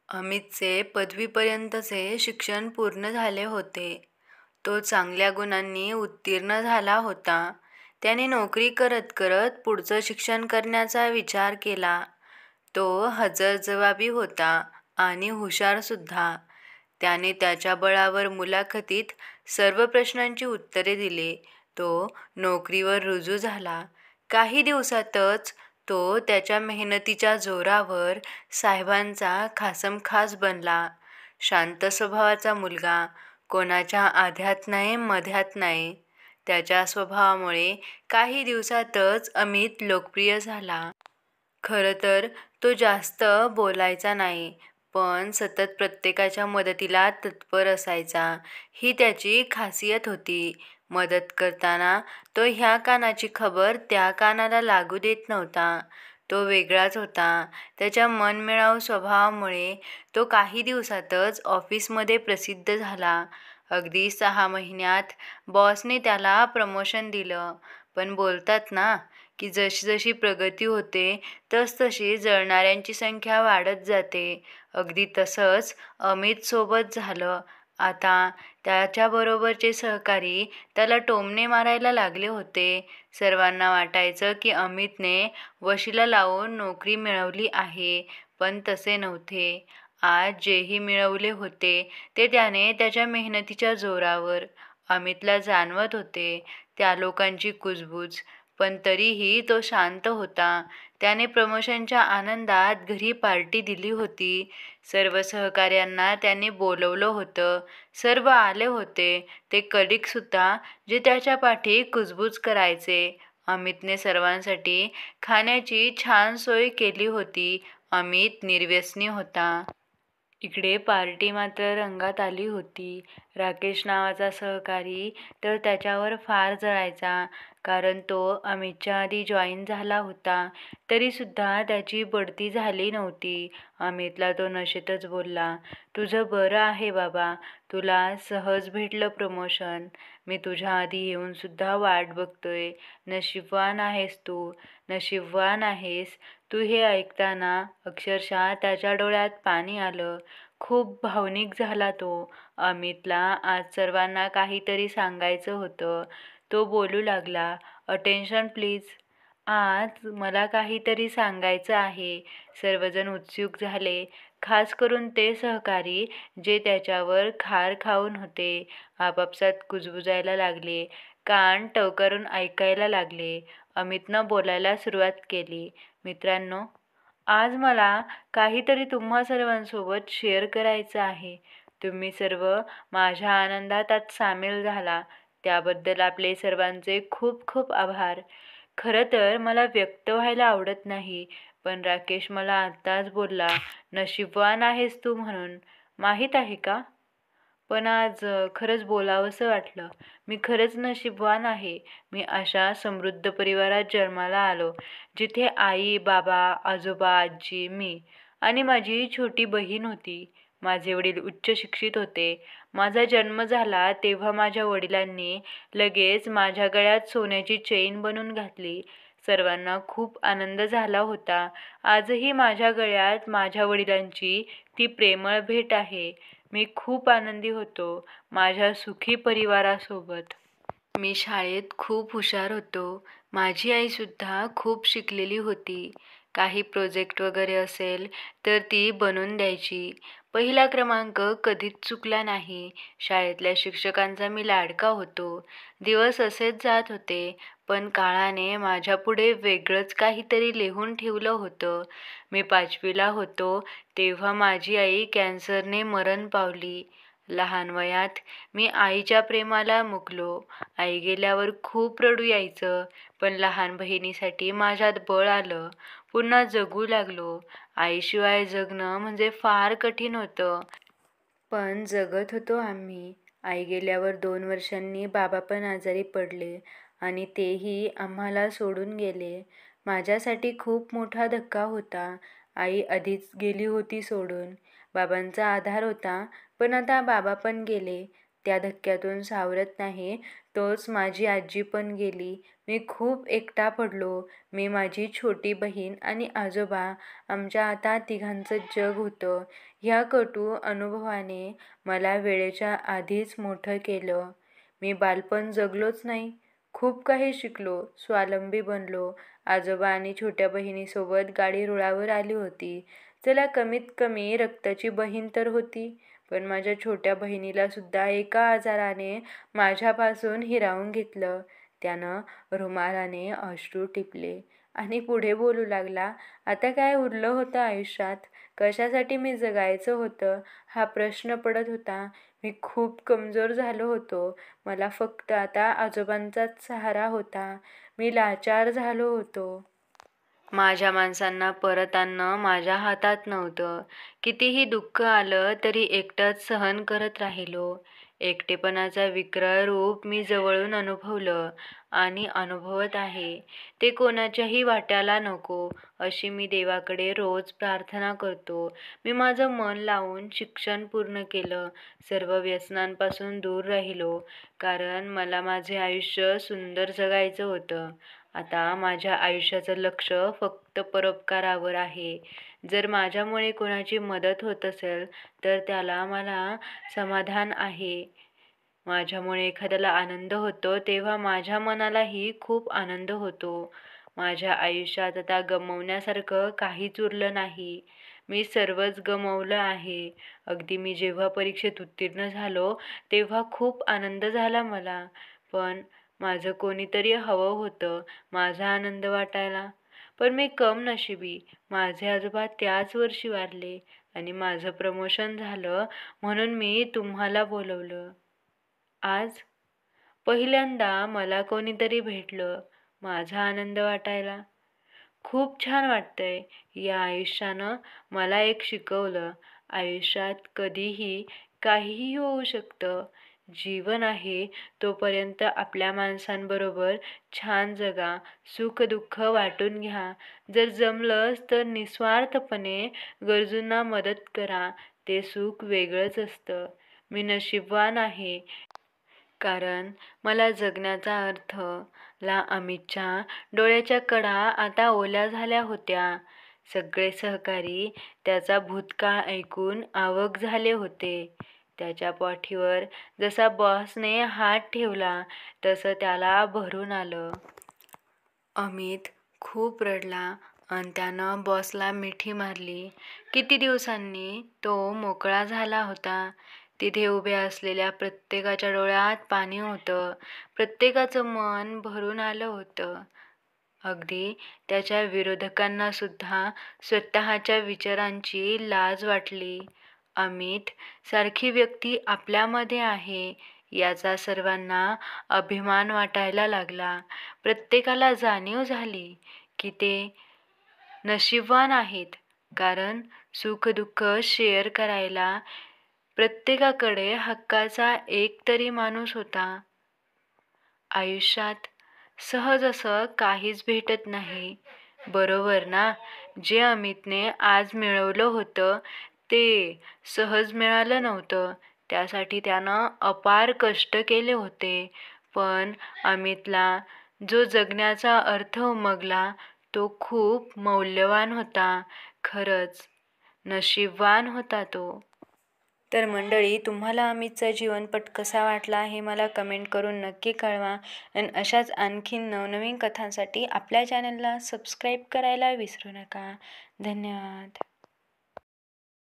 अमितचे पदवीपर्यंतचे शिक्षण पूर्ण झाले होते. तो चांगल्या गुणांनी उत्तीर्ण झाला होता. त्याने नोकरी करत करत पुढचं शिक्षण करण्याचा विचार केला. तो हजरजबाबी होता आणि हुशारसुद्धा. त्याने त्याच्या बळावर मुलाखतीत सर्व प्रश्नांची उत्तरे दिली. तो नोकरीवर रुजू झाला. काही दिवसातच तो त्याच्या मेहनतीच्या जोरावर साहेबांचा खासमखास बनला. शांत स्वभावाचा मुलगा, कोणाच्या आध्यात नाही मध्यात नाही. त्याच्या स्वभावामुळे काही दिवसातच अमित लोकप्रिय झाला. खरं तर तो जास्त बोलायचा नाही, पण सतत प्रत्येकाच्या मदतीला तत्पर असायचा. ही त्याची खासियत होती. मदत करताना तो ह्या कानाची खबर त्या कानाला लागू देत नव्हता. तो वेगळाच होता. त्याच्या मनमिळावू स्वभावामुळे तो काही दिवसातच ऑफिसमध्ये प्रसिद्ध झाला. अगदी 6 महिन्यात बॉसने त्याला प्रमोशन दिलं. पण बोलतात ना की जशी जशी प्रगती होते तसतशी जळणाऱ्यांची संख्या वाढत जाते. अगदी तसंच अमित सोबत झालं. आता त्याच्याबरोबरचे सहकारी त्याला टोमणे मारायला लागले होते. सर्वांना वाटायचं की अमितने वशिला लावून नोकरी मिळवली आहे, पण तसे नव्हते. आज जेही मिळवले होते ते त्याने त्याच्या मेहनतीच्या जोरावर. अमितला जाणवत होते त्या लोकांची कुजबूज, पण तरीही तो शांत होता. त्याने प्रमोशनच्या आनंदात घरी पार्टी दिली होती. सर्व सहकाऱ्यांना त्याने बोलवलं होतं. सर्व आले होते, ते कलिगसुद्धा, जे त्याच्या पाठी कुजबूज करायचे. अमितने सर्वांसाठी खाण्याची छान सोय केली होती. अमित निर्व्यसनी होता. इकडे पार्टी मात्र रंगात आली होती. राकेश नावाचा सहकारी तर त्याच्यावर फार जळायचा, कारण तो अमितच्या आधी जॉईन झाला होता. तरीसुद्धा त्याची बढती झाली नव्हती. अमितला तो नशेतच बोलला, "तुझं बरं आहे बाबा, तुला सहज भेटलं प्रमोशन. मी तुझ्या आधी येऊनसुद्धा वाट बघतोय. नशीबवान आहेस तू, नशीबवान आहेस तू." हे ऐकताना अक्षरशः त्याच्या डोळ्यात पाणी आलं. खूप भावनिक झाला तो. अमितला आज सर्वांना काहीतरी सांगायचं होतं. तो बोलू लागला, "अटेन्शन प्लीज. आज मला काहीतरी सांगायचं आहे." सर्वजण उत्सुक झाले, खास करून ते सहकारी जे त्याच्यावर खार खाऊन होते. आपापसात कुजबुजायला लागले, कान टवकारून ऐकायला लागले. अमितनं बोलायला सुरुवात केली, "मित्रांनो, आज मला काहीतरी तुम्हा सर्वांसोबत शेअर करायचं आहे. तुम्ही सर्व माझ्या आनंदात आज सामील झाला, त्याबद्दल आपले सर्वांचे खूप खूप आभार. खरं तर मला व्यक्त व्हायला आवडत नाही, पण राकेश मला आत्ताच बोलला, 'नशीबवान आहेस तू' म्हणून. माहीत आहे का? पण आज खरंच बोलावंसं वाटलं. मी खरंच नशीबवान आहे. मी अशा समृद्ध परिवारात जन्माला आलो, जिथे आई, बाबा, आजोबा, आजी, मी आणि माझी छोटी बहीण होती. माझे वडील उच्च शिक्षित होते. माझा जन्म झाला तेव्हा माझ्या वडिलांनी लगेच माझ्या गळ्यात सोन्याची चेन बनवून घातली. सर्वांना खूप आनंद झाला होता. आजही माझ्या गळ्यात माझ्या वडिलांची ती प्रेमळ भेट आहे. मी खूप आनंदी होतो माझ्या सुखी परिवारासोबत. मी शाळेत खूप हुशार होतो. माझी आईसुद्धा खूप शिकलेली होती. काही प्रोजेक्ट वगैरे असेल तर ती बनवून द्यायची. पहिला क्रमांक कधीच चुकला नाही. शाळेतल्या शिक्षकांचा मी लाडका होतो. दिवस असेच जात होते, पण काळाने माझ्यापुढे वेगळंच काहीतरी लिहून ठेवलं होतं. मी 5वीला होतो तेव्हा माझी आई कॅन्सरने मरण पावली. लहान वयात मी आईच्या प्रेमाला मुकलो. आई गेल्यावर खूप रडू यायचं, पण लहान बहिणीसाठी माझ्यात बळ आलं. पुन्हा जगू लागलो. आईशिवाय जगणं म्हणजे फार कठीण होतं, पण जगत होतो आम्ही. आई गेल्यावर 2 वर्षांनी बाबा पण आजारी पडले आणि तेही आम्हाला सोडून गेले. माझ्यासाठी खूप मोठा धक्का होता. आई आधीच गेली होती सोडून. बाबांचा आधार होता, पण आता बाबा पण गेले. त्या धक्क्यातून सावरत नाही तोच माझी आजी पण गेली. मी खूप एकटा पडलो. मी, माझी छोटी बहीण आणि आजोबा, आमच्या आता तिघांचं जग होतं. ह्या कटू अनुभवाने मला वेळेच्या आधीच मोठं केलं. मी बालपण जगलोच नाही. खूप काही शिकलो, स्वावलंबी बनलो. आजोबा आणि छोट्या बहिणीसोबत गाडी रुळावर आली होती. चला, कमीत कमी रक्ताची बहीण तर होती. पण माझ्या छोट्या बहिणीला सुद्धा एका आजाराने माझ्यापासून हिरावून घेतलं. त्यानं रुमालाने अश्रू टिपले आणि पुढे बोलू लागला, आता काय उरलं होतं आयुष्यात? कशासाठी मी जगायचं होतं हा प्रश्न पडत होता. मी खूप कमजोर झालो होतो. मला फक्त आता आजोबांचाच सहारा होता. मी लाचार झालो होतो. माझ्या माणसांना परत आणणं माझ्या हातात नव्हतं. कितीही दुःख आलं तरी एकटंच सहन करत राहिलो. एकटेपणाचा विक्राळ रूप मी जवळून अनुभवलं आणि अनुभवत आहे. ते कोणाच्याही वाट्याला नको अशी मी देवाकडे रोज प्रार्थना करतो. मी माझं मन लावून शिक्षण पूर्ण केलं. सर्व व्यसनांपासून दूर राहिलो. कारण मला माझे आयुष्य सुंदर जगायचं होतं. आता माझ्या आयुष्याचं लक्ष फक्त परोपकारावर आहे. जर माझ्यामुळे कोणाची मदत होत असेल तर त्याला मला समाधान आहे. माझ्यामुळे एखाद्याला आनंद होतो तेव्हा माझ्या मनालाही खूप आनंद होतो. माझ्या आयुष्यात आता गमावण्यासारखं काहीच उरलं नाही. मी सर्वच गमावलं आहे. अगदी मी जेव्हा परीक्षेत उत्तीर्ण झालो तेव्हा खूप आनंद झाला मला. पण माझं कोणीतरी हवं होतं माझा आनंद वाटायला. पण मी कमनशिबी. माझे आजोबा त्याच वर्षी वारले आणि माझं प्रमोशन झालं म्हणून मी तुम्हाला बोलवलं. आज पहिल्यांदा मला कोणीतरी भेटलं माझा आनंद वाटायला. खूप छान वाटतंय. या आयुष्यानं मला एक शिकवलं, आयुष्यात कधीही काहीही होऊ शकतं. जीवन आहे तोपर्यंत आपल्या माणसांबरोबर छान जगा, सुख-दुःख वाटून घ्या. जर जमलंच तर निस्वार्थपणे गरजूंना मदत करा. ते सुख वेगळंच असतं. मी नशीबवान आहे कारण मला जगण्याचा अर्थ ला अमितच्या डोळ्याच्या कडा आता ओल्या झाल्या होत्या. सगळे सहकारी त्याचा भूतकाळ ऐकून अवाक झाले होते. त्याच्या पाठीवर जसा बॉसने हात ठेवला तसं त्याला भरून आलं. अमित खूप रडला आणि त्यानं बॉसला मिठी मारली. किती दिवसांनी तो मोकळा झाला होता. तिथे उभ्या असलेल्या प्रत्येकाच्या डोळ्यात पाणी होतं. प्रत्येकाचं मन भरून आलं होतं. अगदी त्याच्या विरोधकांना सुद्धा स्वतःच्या विचारांची लाज वाटली. अमित सारखी व्यक्ती आपल्यामध्ये आहे याचा सर्वांना अभिमान वाटायला लागला. प्रत्येकाला जाणीव झाली की ते नशीबवान आहेत कारण सुख-दुःख शेअर करायला प्रत्येकाकडे हक्काचा एक तरी माणूस होता. आयुष्यात सहज असं काहीच भेटत नाही, बरोबर ना? जे अमितने आज मिळवलं होतं ते सहज मिळालं नव्हतं. त्यासाठी त्यानं अपार कष्ट केले होते. पण अमितला जो जगण्याचा अर्थ उमगला तो खूप मौल्यवान होता. खरंच नशीबवान होता तो. तर मंडळी, तुम्हाला अमितचा जीवनपट कसा वाटला हे मला कमेंट करून नक्की कळवा. आणि अशाच आणखीन नवनवीन कथांसाठी आपल्या चॅनलला सबस्क्राईब करायला विसरू नका. धन्यवाद.